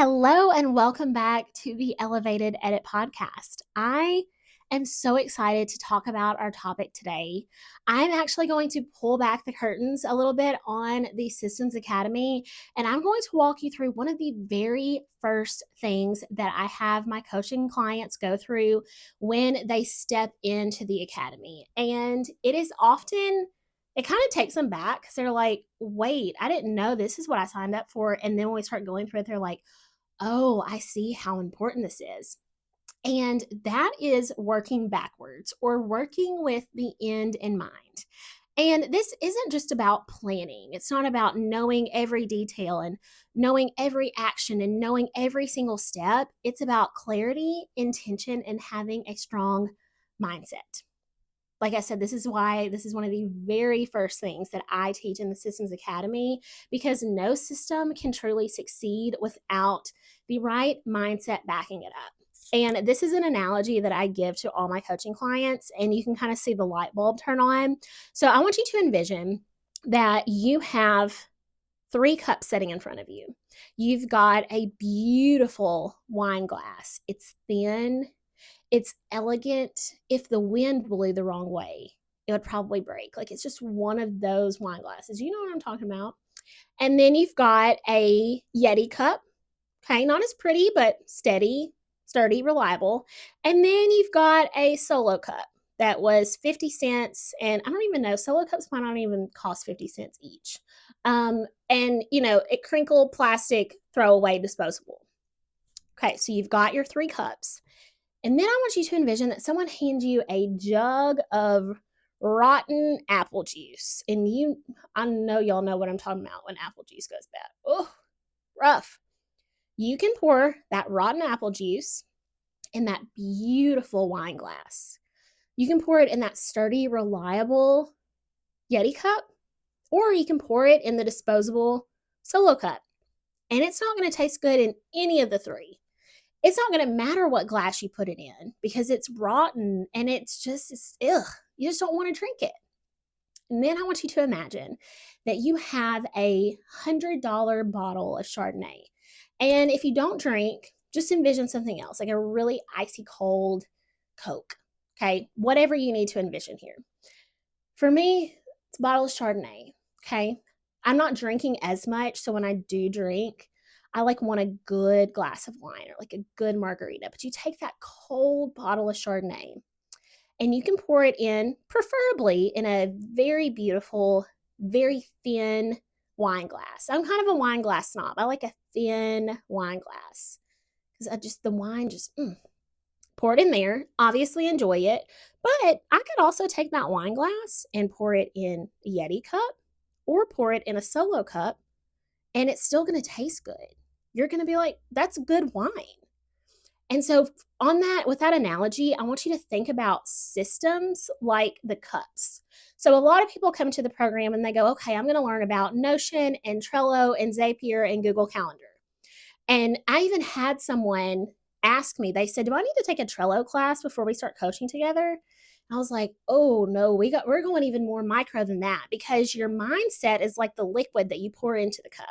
Hello and welcome back to the Elevated Edit podcast. I am so excited to talk about our topic today. I'm actually going to pull back the curtains a little bit on the Systems Academy, and I'm going to walk you through one of the very first things that I have my coaching clients go through when they step into the academy. And it kind of takes them back because they're like, wait, I didn't know this is what I signed up for. And then when we start going through it, they're like, oh, I see how important this is. And that is working backwards or working with the end in mind. And this isn't just about planning. It's not about knowing every detail and knowing every action and knowing every single step. It's about clarity, intention, and having a strong mindset. Like I said, this is why this is one of the very first things that I teach in the Systems Academy, because no system can truly succeed without the right mindset backing it up. And this is an analogy that I give to all my coaching clients, and you can kind of see the light bulb turn on. So I want you to envision that you have 3 cups sitting in front of you. You've got a beautiful wine glass. It's thin, it's elegant. If the wind blew the wrong way, it would probably break. Like, it's just one of those wine glasses. You know what I'm talking about? And then you've got a Yeti cup. Okay, not as pretty, but steady, sturdy, reliable. And then you've got a solo cup that was 50 cents. And I don't even know, solo cups might not even cost 50 cents each. And, it crinkle, plastic, throwaway, disposable. Okay, so you've got your 3 cups. And then I want you to envision that someone hands you a jug of rotten apple juice. And I know y'all know what I'm talking about when apple juice goes bad. Oh, rough. You can pour that rotten apple juice in that beautiful wine glass. You can pour it in that sturdy, reliable Yeti cup, or you can pour it in the disposable solo cup. And it's not going to taste good in any of the 3. It's not going to matter what glass you put it in because it's rotten and it's ugh. You just don't want to drink it. And then I want you to imagine that you have a $100 bottle of Chardonnay. And if you don't drink, just envision something else, like a really icy cold Coke. Okay, whatever you need to envision here. For me, it's a bottle of Chardonnay. Okay, I'm not drinking as much, so when I do drink, I want a good glass of wine or like a good margarita. But you take that cold bottle of Chardonnay and you can pour it in, preferably in a very beautiful, very thin wine glass. I'm kind of a wine glass snob. I like a thin wine glass because the wine pour it in there, obviously enjoy it. But I could also take that wine glass and pour it in a Yeti cup or pour it in a solo cup, and it's still going to taste good. You're going to be like, that's good wine. And so with that analogy, I want you to think about systems like the cups. So a lot of people come to the program and they go, okay, I'm going to learn about Notion and Trello and Zapier and Google Calendar. And I even had someone ask me, they said, do I need to take a Trello class before we start coaching together? I was like, oh no, we're going even more micro than that, because your mindset is like the liquid that you pour into the cup.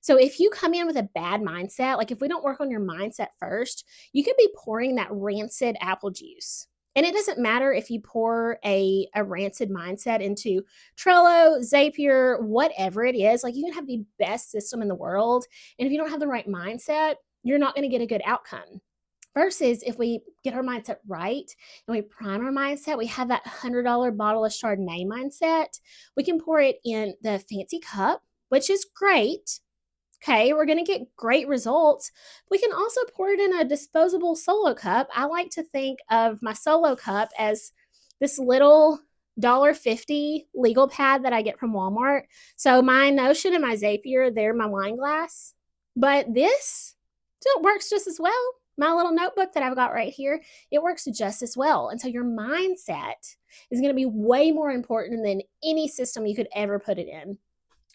So if you come in with a bad mindset, like if we don't work on your mindset first, you could be pouring that rancid apple juice. And it doesn't matter if you pour a rancid mindset into Trello, Zapier, whatever it is. Like, you can have the best system in the world, and if you don't have the right mindset, you're not going to get a good outcome. Versus if we get our mindset right and we prime our mindset, we have that $100 bottle of Chardonnay mindset. We can pour it in the fancy cup, which is great. Okay, we're going to get great results. We can also pour it in a disposable solo cup. I like to think of my solo cup as this little $1.50 legal pad that I get from Walmart. So my Notion and my Zapier, they're my wine glass. But this still works just as well. My little notebook that I've got right here, it works just as well. And so your mindset is going to be way more important than any system you could ever put it in.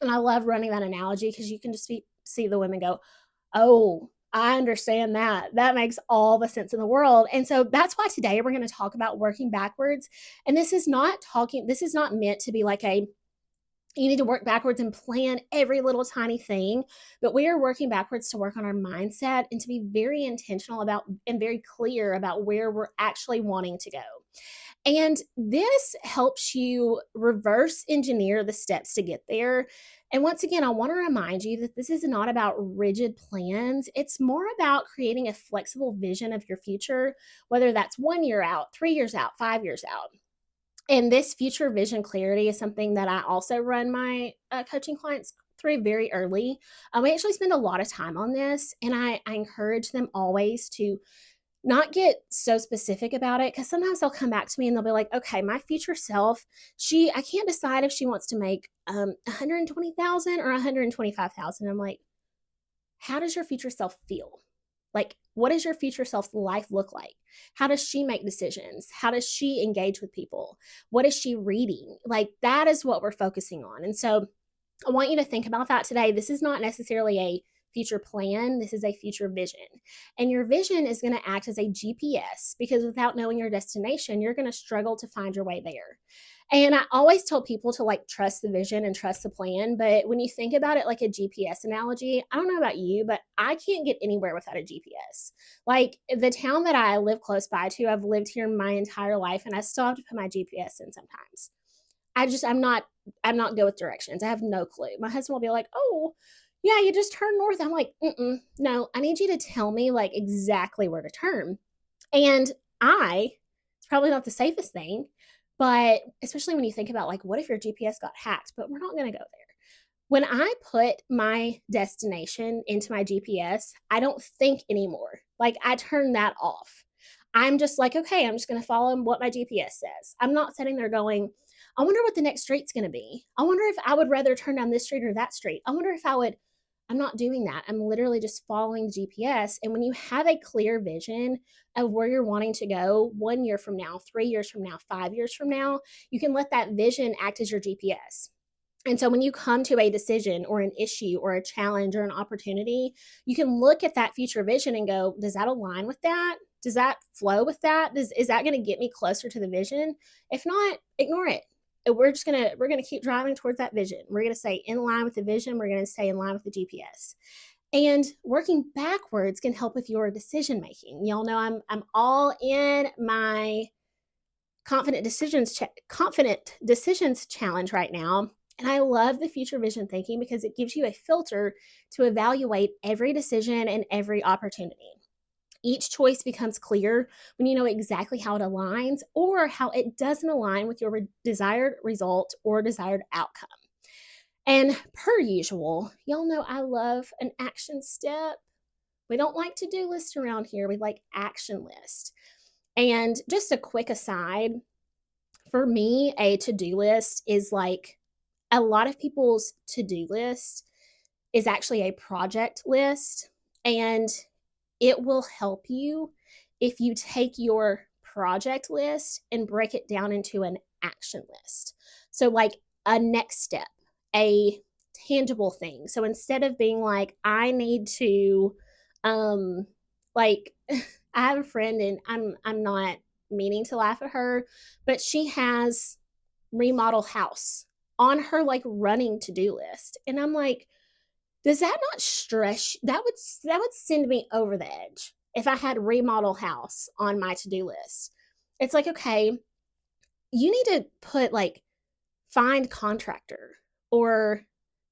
And I love running that analogy because you can just see the women go, oh, I understand that. That makes all the sense in the world. And so that's why today we're going to talk about working backwards. And this is not meant to be like a You need to work backwards and plan every little tiny thing. But we are working backwards to work on our mindset and to be very intentional about and very clear about where we're actually wanting to go. And this helps you reverse engineer the steps to get there. And once again, I want to remind you that this is not about rigid plans. It's more about creating a flexible vision of your future, whether that's 1 year out, 3 years out, 5 years out. And this future vision clarity is something that I also run my coaching clients through very early. We actually spend a lot of time on this, and I encourage them always to not get so specific about it, because sometimes they'll come back to me and they'll be like, okay, my future self, I can't decide if she wants to make 120,000 or 125,000. I'm like, how does your future self feel? Like, what does your future self's life look like? How does she make decisions? How does she engage with people? What is she reading? Like, that is what we're focusing on. And so I want you to think about that today. This is not necessarily a future plan. This is a future vision. And your vision is going to act as a GPS, because without knowing your destination, you're going to struggle to find your way there. And I always tell people to like trust the vision and trust the plan. But when you think about it like a GPS analogy, I don't know about you, but I can't get anywhere without a GPS. Like the town that I live close by to, I've lived here my entire life, and I still have to put my GPS in sometimes. I'm not good with directions. I have no clue. My husband will be like, oh, yeah, you just turn north. I'm like, no, I need you to tell me like exactly where to turn. And it's probably not the safest thing, but especially when you think about like, what if your GPS got hacked? But we're not going to go there. When I put my destination into my GPS, I don't think anymore. Like I turn that off. I'm just like, okay, I'm just going to follow what my GPS says. I'm not sitting there going, I wonder what the next street's going to be. I wonder if I would rather turn down this street or that street. I wonder if I would. I'm not doing that. I'm literally just following the GPS. And when you have a clear vision of where you're wanting to go 1 year from now, 3 years from now, 5 years from now, you can let that vision act as your GPS. And so when you come to a decision or an issue or a challenge or an opportunity, you can look at that future vision and go, does that align with that? Does that flow with that? Is that going to get me closer to the vision? If not, ignore it. We're gonna keep driving towards that vision. We're gonna stay in line with the vision. We're gonna stay in line with the GPS. And working backwards can help with your decision making. Y'all know I'm all in my confident decisions challenge right now. And I love the future vision thinking because it gives you a filter to evaluate every decision and every opportunity. Each choice becomes clear when you know exactly how it aligns or how it doesn't align with your desired result or desired outcome. And per usual, y'all know I love an action step. We don't like to-do lists around here. We like action list. And just a quick aside, for me, a to-do list is like a lot of people's to-do list is actually a project list. And it will help you if you take your project list and break it down into an action list. So, like a next step, a tangible thing. So instead of being like, I need to, like, I have a friend and I'm not meaning to laugh at her, but she has remodel house on her like running to-do list. And I'm like, does that not stress? That would send me over the edge if I had remodel house on my to-do list. It's like, okay, you need to put like find contractor or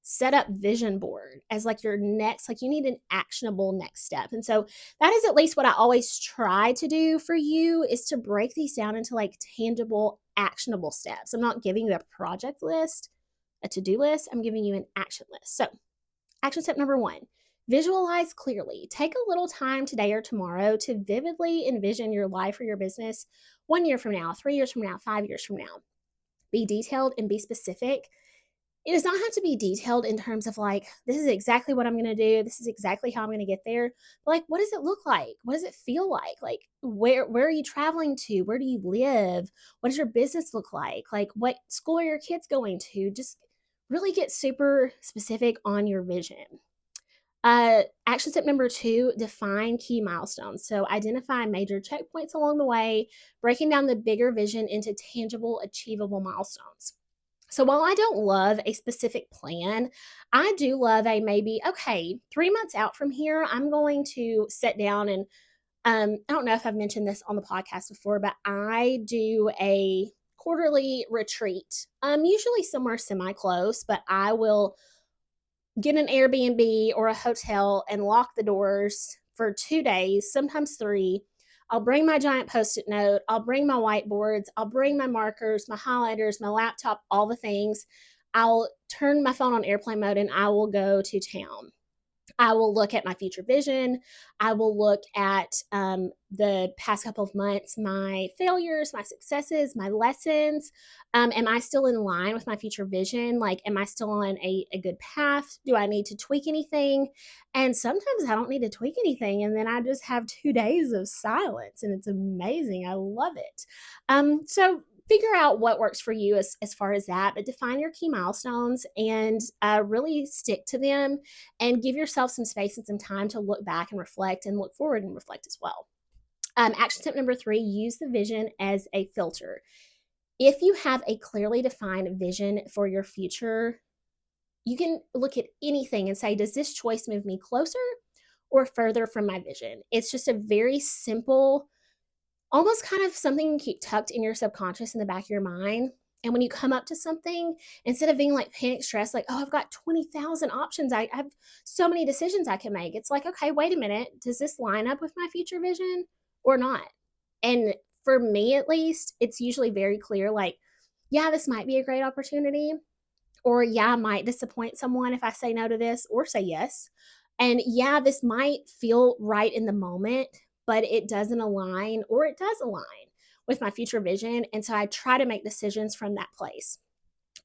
set up vision board as like your next, like you need an actionable next step. And so that is at least what I always try to do for you, is to break these down into like tangible, actionable steps. I'm not giving you a project list, a to-do list. I'm giving you an action list. So action step number 1, visualize clearly. Take a little time today or tomorrow to vividly envision your life or your business 1 year from now, 3 years from now, 5 years from now. Be detailed and be specific. It does not have to be detailed in terms of like, this is exactly what I'm going to do. This is exactly how I'm going to get there. But like, what does it look like? What does it feel like? Like, where are you traveling to? Where do you live? What does your business look like? Like, what school are your kids going to? Just really get super specific on your vision. Action step number 2, define key milestones. So identify major checkpoints along the way, breaking down the bigger vision into tangible, achievable milestones. So while I don't love a specific plan, I do love a maybe, okay, 3 months out from here, I'm going to sit down and I don't know if I've mentioned this on the podcast before, but I do a quarterly retreat. Usually somewhere semi close, but I will get an Airbnb or a hotel and lock the doors for 2 days, sometimes three. I'll bring my giant post it note. I'll bring my whiteboards. I'll bring my markers, my highlighters, my laptop, all the things. I'll turn my phone on airplane mode and I will go to town. I will look at my future vision. I will look at the past couple of months, my failures, my successes, my lessons. Am I still in line with my future vision? Like, am I still on a good path? Do I need to tweak anything? And sometimes I don't need to tweak anything. And then I just have 2 days of silence and it's amazing. I love it. So figure out what works for you as far as that, but define your key milestones and really stick to them and give yourself some space and some time to look back and reflect and look forward and reflect as well. Action tip number 3, use the vision as a filter. If you have a clearly defined vision for your future, you can look at anything and say, does this choice move me closer or further from my vision? It's just a very simple, almost kind of something you keep tucked in your subconscious in the back of your mind. And when you come up to something, instead of being like panic stress, like, oh, I've got 20,000 options. I have so many decisions I can make. It's like, okay, wait a minute. Does this line up with my future vision or not? And for me, at least, it's usually very clear, like, yeah, this might be a great opportunity. Or, yeah, I might disappoint someone if I say no to this or say yes. And yeah, this might feel right in the moment, but it doesn't align or it does align with my future vision. And so I try to make decisions from that place.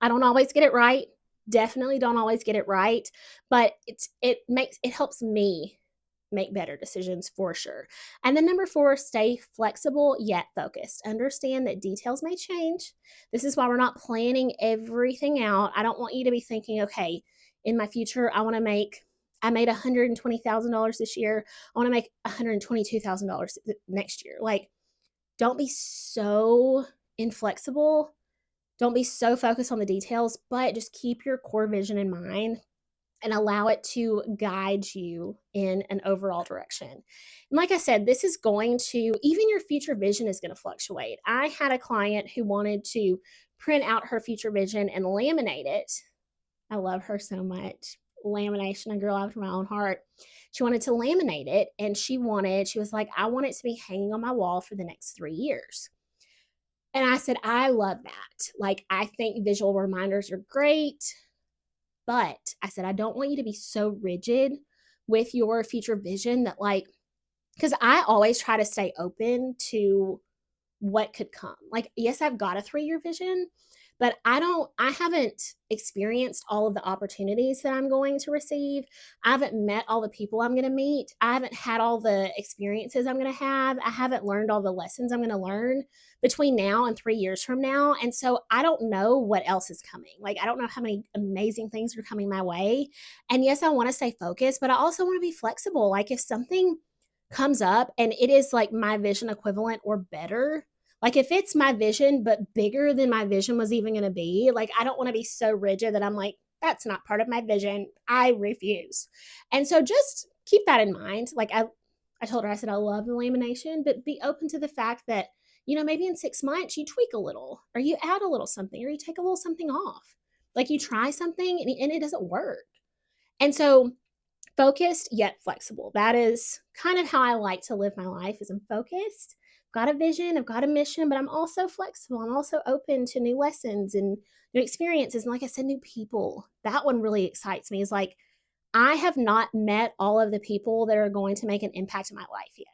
I don't always get it right. Definitely don't always get it right, but it helps me make better decisions for sure. And then number 4, stay flexible yet focused. Understand that details may change. This is why we're not planning everything out. I don't want you to be thinking, okay, in my future, I made $120,000 this year. I want to make $122,000 next year. Like, don't be so inflexible. Don't be so focused on the details, but just keep your core vision in mind and allow it to guide you in an overall direction. And like I said, this is going to, even your future vision is going to fluctuate. I had a client who wanted to print out her future vision and laminate it. I love her so much. Lamination, a girl after my own heart. She wanted to laminate it and she was like, I want it to be hanging on my wall for the next 3 years. And I said, I love that. Like, I think visual reminders are great. But I said, I don't want you to be so rigid with your future vision that, like, because I always try to stay open to what could come. Like, yes, I've got a 3-year vision, but I haven't experienced all of the opportunities that I'm going to receive. I haven't met all the people I'm going to meet. I haven't had all the experiences I'm going to have. I haven't learned all the lessons I'm going to learn between now and 3 years from now. And so I don't know what else is coming. Like, I don't know how many amazing things are coming my way. And yes, I want to stay focused, but I also want to be flexible. Like, if something comes up and it is like my vision equivalent or better, like if it's my vision but bigger than my vision was even going to be, like I don't want to be so rigid that I'm like, that's not part of my vision, I refuse. And so just keep that in mind. Like, I told her, I said, I love the lamination, but be open to the fact that, maybe in 6 months you tweak a little or you add a little something or you take a little something off. Like, you try something and it doesn't work. And so focused yet flexible. That is kind of how I like to live my life. Is I'm focused, I've got a vision, I've got a mission, but I'm also flexible. I'm also open to new lessons and new experiences. And like I said, new people. That one really excites me. Is like, I have not met all of the people that are going to make an impact in my life yet.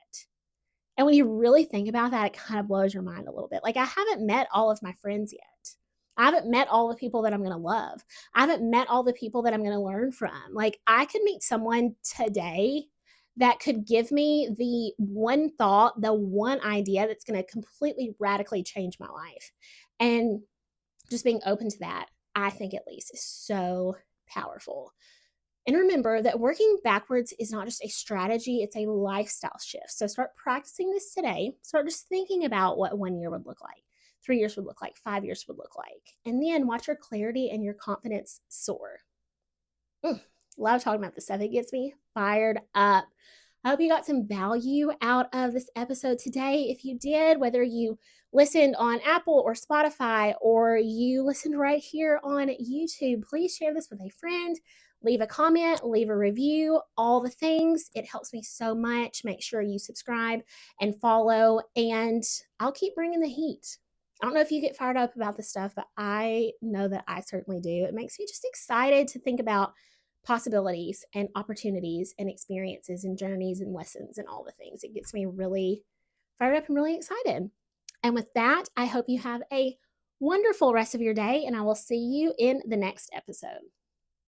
And when you really think about that, it kind of blows your mind a little bit. Like, I haven't met all of my friends yet. I haven't met all the people that I'm going to love. I haven't met all the people that I'm going to learn from. Like, I could meet someone today that could give me the one thought, the one idea that's going to completely radically change my life. And just being open to that, I think at least, is so powerful. And remember that working backwards is not just a strategy, it's a lifestyle shift. So start practicing this today. Start just thinking about what 1 year would look like. 3 years would look like, 5 years would look like. And then watch your clarity and your confidence soar. Love talking about this stuff. It gets me fired up. I hope you got some value out of this episode today. If you did, whether you listened on Apple or Spotify or you listened right here on YouTube, please share this with a friend. Leave a comment, leave a review, all the things. It helps me so much. Make sure you subscribe and follow, and I'll keep bringing the heat. I don't know if you get fired up about this stuff, but I know that I certainly do. It makes me just excited to think about possibilities and opportunities and experiences and journeys and lessons and all the things. It gets me really fired up and really excited. And with that, I hope you have a wonderful rest of your day, and I will see you in the next episode.